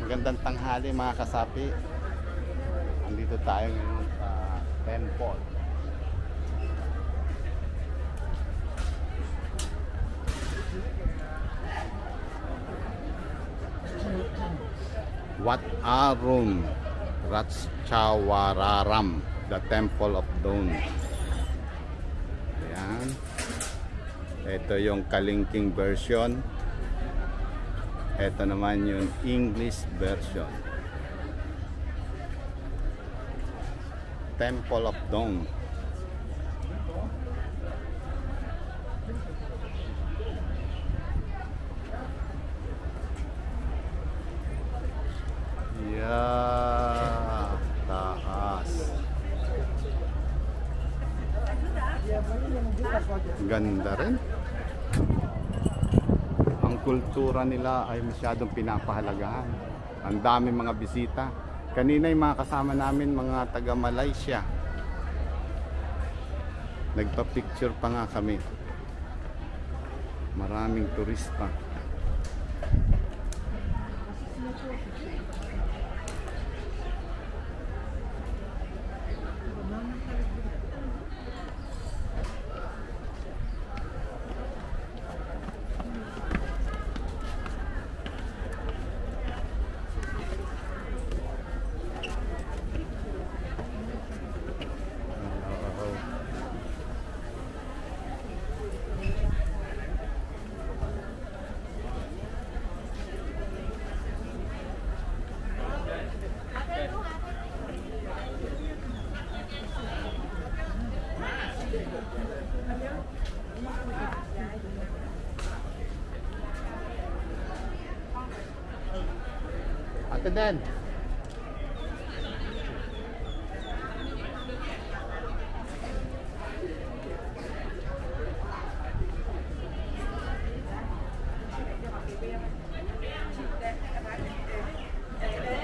Magandang tanghali mga kasapi. Andito tayo ngayon sa temple. Wat Arun Ratchawararam, the Temple of Dawn. Ayan. Ito yung Kalingking version. Ito naman yung English version. Temple of Dawn. Yeah, taas. Ganda rin. Ang kultura nila ay masyadong pinapahalagahan. Ang dami mga bisita. Kanina yung mga kasama namin, mga taga Malaysia. Nagpa-picture pa nga kami. Maraming turista. Ate Den.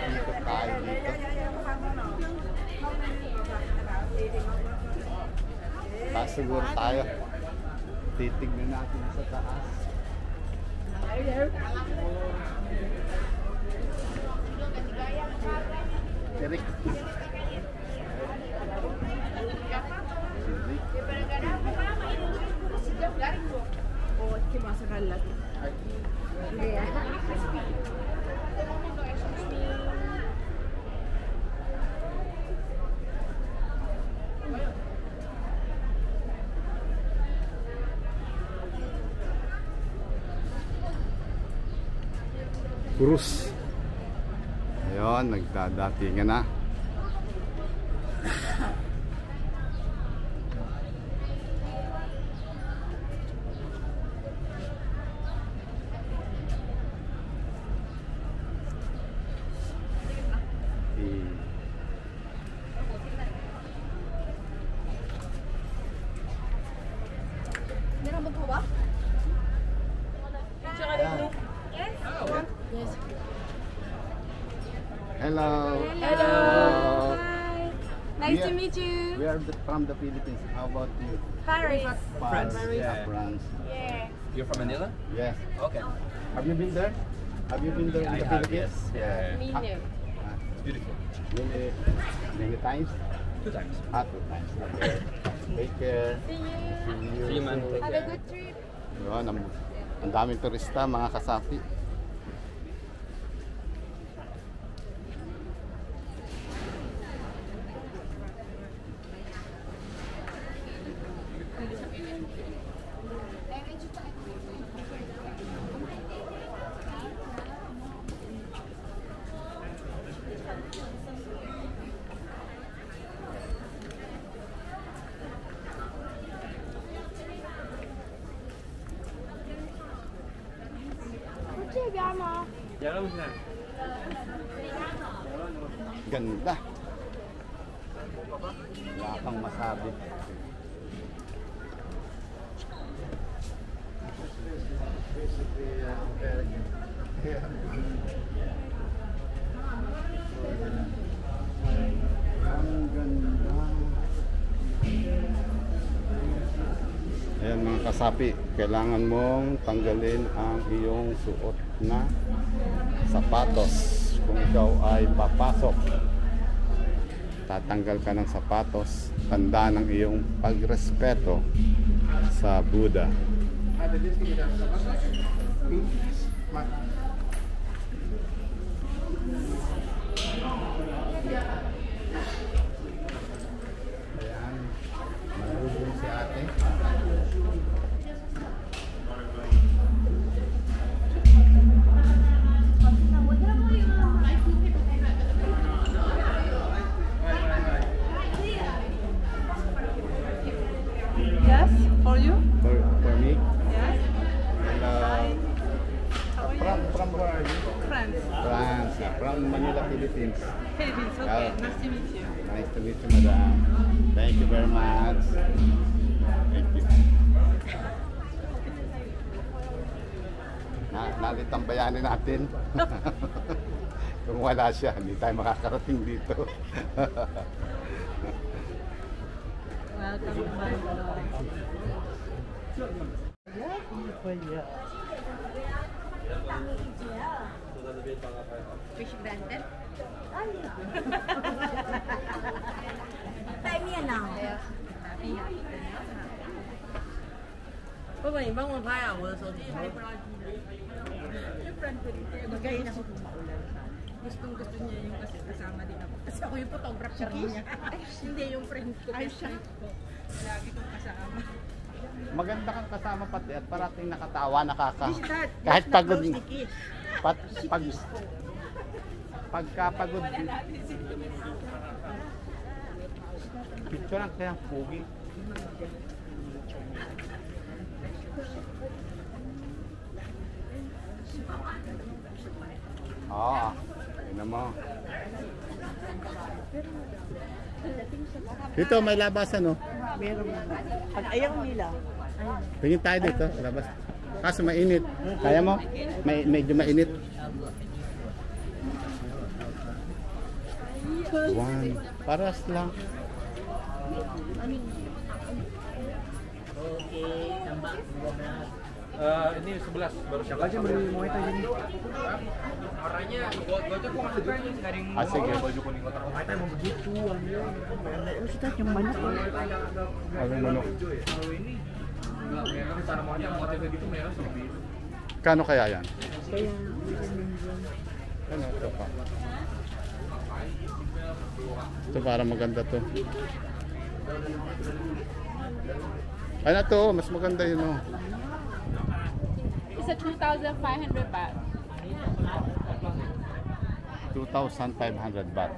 Dito tayo dito. Taas siguro tayo. Titignan natin sa taas. Eric. Cruz. Ayun, nagdadatingan na. Meron ba po ba? Yes. Yes. Hello. Hello. Hi. Nice to meet you. We are from the Philippines. How about you? Paris. France. Yeah. Yeah, France. Yeah. You're from Manila? Yes. Okay. Have you been there? Have you been there in I the have, Philippines? yes. Yeah. Me no. It's beautiful. Many times? 2 times. 2 times. Okay. Take care. See you. See you, man. Take Have a care. good trip. Yun, ang daming turista, mga kasapi. Ganda. Wala kang masabi. Ang ganda. Ayan mga kasapi, kailangan mong tanggalin ang iyong suot na sapatos kung ikaw ay papasok, tatanggal ka ng sapatos, tanda ng iyong pagrespeto sa Buddha. Ayan, malulung si ate. Yes, for you? For me? Yes. From where are you? France. France, from Manila, Philippines. Philippines, okay. Ah. Nice to meet you. Nice to meet you, madam. Thank you very much. Thank you. Nalit ang bayani natin. Kung wala siya, hindi tayo makakarating dito. Welcome to my vlog. Fish branded? Tại miền nào? Bác Bình幫我拍下我的手機，拍不到機。Magaya na ako kung maulan. Gustong gusto niya yung kasi kasama din ako. Kasi ako yung photographer niya. Hindi yung friend ko. Ay, siya. Lagi kong kasama. Maganda kang kasama pati at parating nakatawa, This that. kahit That's not pagod. close to kiss. Pagkapagod. Picture lang kaya pugi. Yun mo. Dito may labasan, no? Meron na. Pag ayaw nila, Tingin tayo dito, labas. Kaso mainit. Kaya mo? Medyo mainit. One. Paras lang. Ini 11 baru siapa aja beli Muay Thai ini? Orangnya gua tuh ngasih gue ini garing Sige. baju kuning kotor Muay Thai mau begitu kita yung manok. Ano manok? Kalau ini enggak merah cara motif kayak gitu merah seperti itu. Kano kaya yan? Kaya, Ano ito pa? Ito para maganda to. Ano to? Mas maganda yun, oh. It's a 2,500 baht. 2,500 baht.